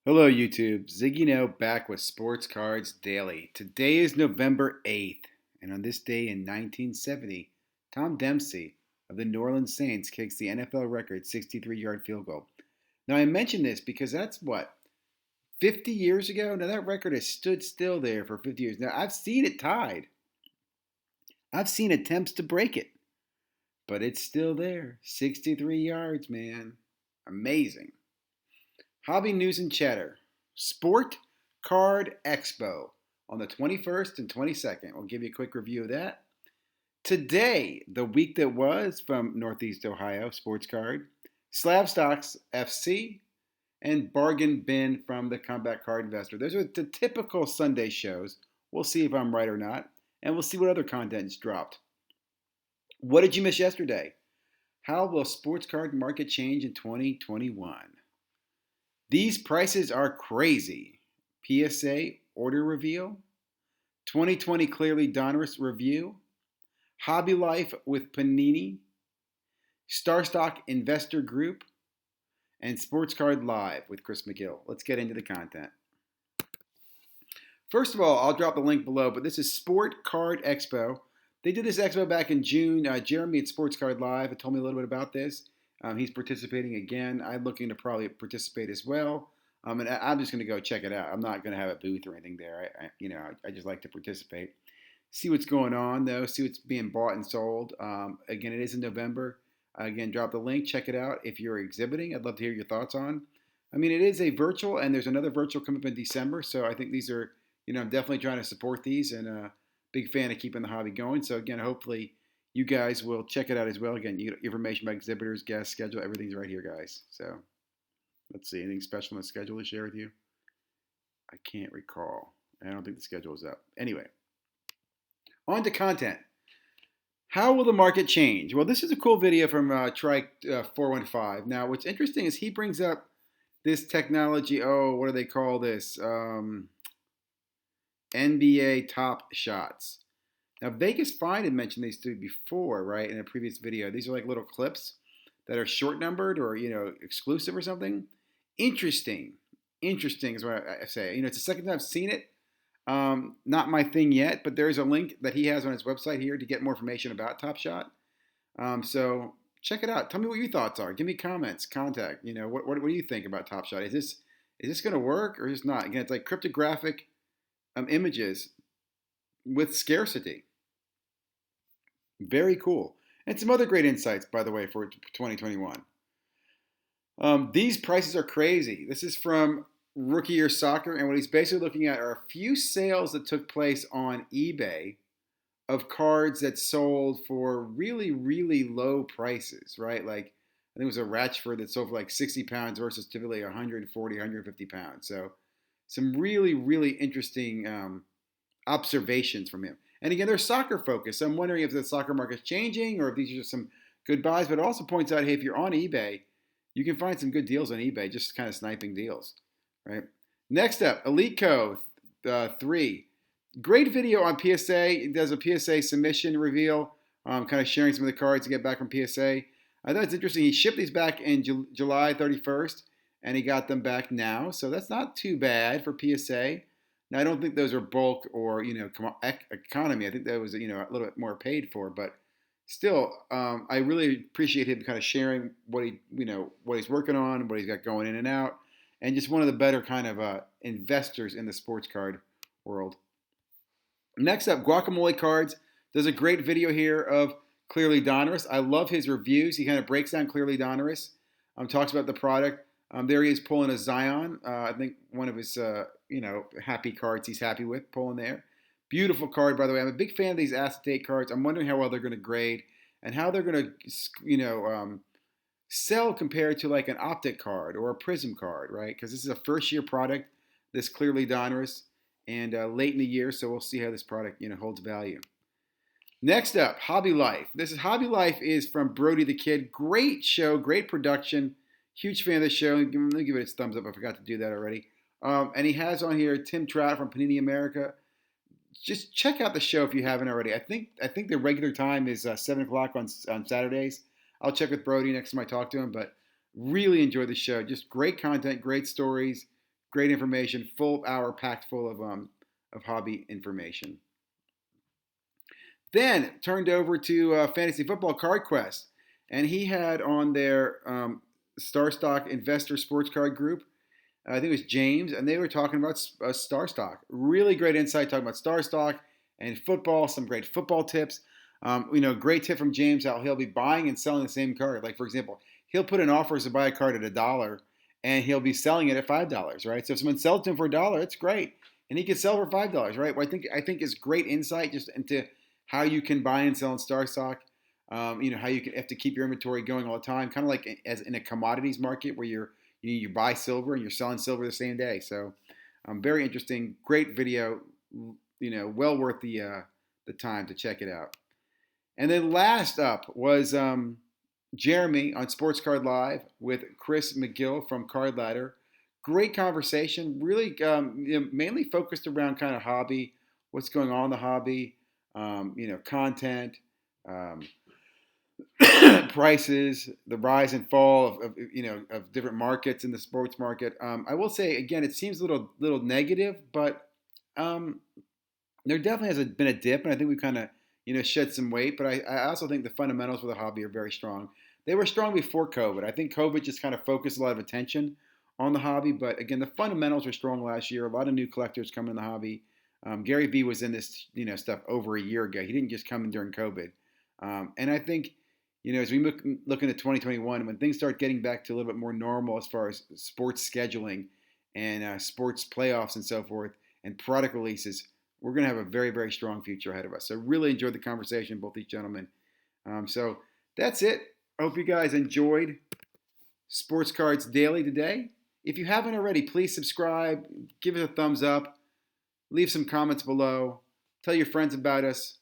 Hello, YouTube. ZiggyNo back with Sports Cards Daily. Today is November 8th, and on this day in 1970, Tom Dempsey of the New Orleans Saints kicks the NFL record 63-yard field goal. Now, I mention this because that's what, 50 years ago? Now, that record has stood still there for 50 years. Now, I've seen it tied, I've seen attempts to break it, but it's still there. 63 yards, man. Amazing. Hobby News and Chatter. Sport Card Expo on the 21st and 22nd. We'll give you a quick review of that. Today, the week that was from Northeast Ohio, Sports Card, Slab Stocks FC, and Bargain Bin from the Comeback Card Investor. Those are the typical Sunday shows. We'll see if I'm right or not, and we'll see what other content's dropped. What did you miss yesterday? How will sports card market change in 2021? These prices are crazy. PSA order reveal, 2020 Clearly Donruss review, HobbyLIFE with Panini, StarStock Investor Group, and Sports Card Live with Chris McGill. Let's get into the content. First of all, I'll drop the link below, but this is Sport Card Expo. They did this expo back in June. Jeremy at Sports Card Live told me a little bit about this. He's participating again. I'm looking to probably participate as well. And I'm just going to go check it out. I'm not going to have a booth or anything there. I just like to participate. See what's going on, though. See what's being bought and sold. Again, it is in November. Again, drop the link. Check it out. If you're exhibiting, I'd love to hear your thoughts on. I mean, it is a virtual, and there's another virtual coming up in December. So I think these are, I'm definitely trying to support these, and big fan of keeping the hobby going. So again, hopefully you guys will check it out as well. Again, you get information about exhibitors, guests, schedule, everything's right here, guys. So let's see, anything special on the schedule to share with you? I can't recall. I don't think the schedule is up. Anyway, on to content. How will the market change? Well, this is a cool video from Trike 415. Now, what's interesting is he brings up this technology. Oh, what do they call this? NBA Top Shots. Now, Vegas Find had mentioned these two before, right, in a previous video. These are like little clips that are short numbered or, exclusive or something. Interesting. Interesting is what I say. It's the second time I've seen it. Not my thing yet, but there's a link that he has on his website here to get more information about Top Shot. So check it out. Tell me what your thoughts are. Give me comments, contact. What do you think about Top Shot? Is this going to work or is it not? Again, it's like cryptographic images with scarcity. Very cool. And some other great insights, by the way, for 2021. These prices are crazy. This is from Rookie Year Soccer, and what he's basically looking at are a few sales that took place on eBay of cards that sold for really, really low prices, right? Like, I think it was a Ratchford that sold for like 60 pounds versus typically 140, 150 pounds. So some really, really interesting observations from him. And again, they're soccer focused. So I'm wondering if the soccer market's changing or if these are just some good buys. But it also points out, hey, if you're on eBay, you can find some good deals on eBay, just kind of sniping deals, right? Next up, Elite Co. 3. Great video on PSA. It does a PSA submission reveal, kind of sharing some of the cards to get back from PSA. I thought it's interesting. He shipped these back in July 31st, and he got them back now. So that's not too bad for PSA. Now, I don't think those are bulk or, economy. I think that was, a little bit more paid for. But still, I really appreciate him kind of sharing what what he's working on, what he's got going in and out, and just one of the better kind of investors in the sports card world. Next up, Guacamole Cards does a great video here of Clearly Donruss. I love his reviews. He kind of breaks down Clearly Donruss, talks about the product. There he is pulling a Zion. I think one of his, happy cards he's happy with, pulling there. Beautiful card, by the way. I'm a big fan of these acetate cards. I'm wondering how well they're going to grade and how they're going to, sell compared to like an optic card or a prism card, right? Because this is a first-year product, this Clearly Donruss, and late in the year, so we'll see how this product, holds value. Next up, HobbyLIFE. This is HobbyLIFE is from Brody the Kid. Great show, great production. Huge fan of the show. Let me give it its thumbs up. I forgot to do that already. And he has on here Tim Trout from Panini America. Just check out the show if you haven't already. I think the regular time is 7 o'clock on Saturdays. I'll check with Brody next time I talk to him. But really enjoy the show. Just great content, great stories, Great information, full hour packed full of hobby information. Then turned over to Fantasy Football Card Quest, and he had on their StarStock Investor Sports Card Group. I think it was James, and they were talking about StarStock. Really great insight talking about StarStock and football. Some great football tips. Great tip from James how he'll be buying and selling the same card. Like for example, he'll put in offers to buy a card at $1, and he'll be selling it at $5. Right. So if someone sells to him for $1, it's great, and he can sell for $5. Right. Well, I think is great insight just into how you can buy and sell in StarStock. How you have to keep your inventory going all the time, kind of like as in a commodities market where you buy silver and you're selling silver the same day. So, very interesting, great video. Well worth the time to check it out. And then last up was Jeremy on Sports Card Live with Chris McGill from Card Ladder. Great conversation, really mainly focused around kind of hobby, what's going on in the hobby, content, prices, the rise and fall of different markets in the sports market. I will say again, it seems a little negative, but there definitely has been a dip, and I think we kind of shed some weight. But I also think the fundamentals for the hobby are very strong. They were strong before COVID. I think COVID just kind of focused a lot of attention on the hobby, but again, the fundamentals were strong last year. A lot of new collectors coming in the hobby. Gary Vee was in this stuff over a year ago. He didn't just come in during COVID, and I think. As we look into 2021, when things start getting back to a little bit more normal as far as sports scheduling and sports playoffs and so forth and product releases, we're going to have a very, very strong future ahead of us. So really enjoyed the conversation, both these gentlemen. So that's it. I hope you guys enjoyed Sports Cards Daily today. If you haven't already, please subscribe, give us a thumbs up, leave some comments below, tell your friends about us.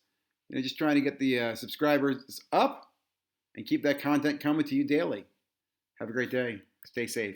Just trying to get the subscribers up and keep that content coming to you daily. Have a great day. Stay safe.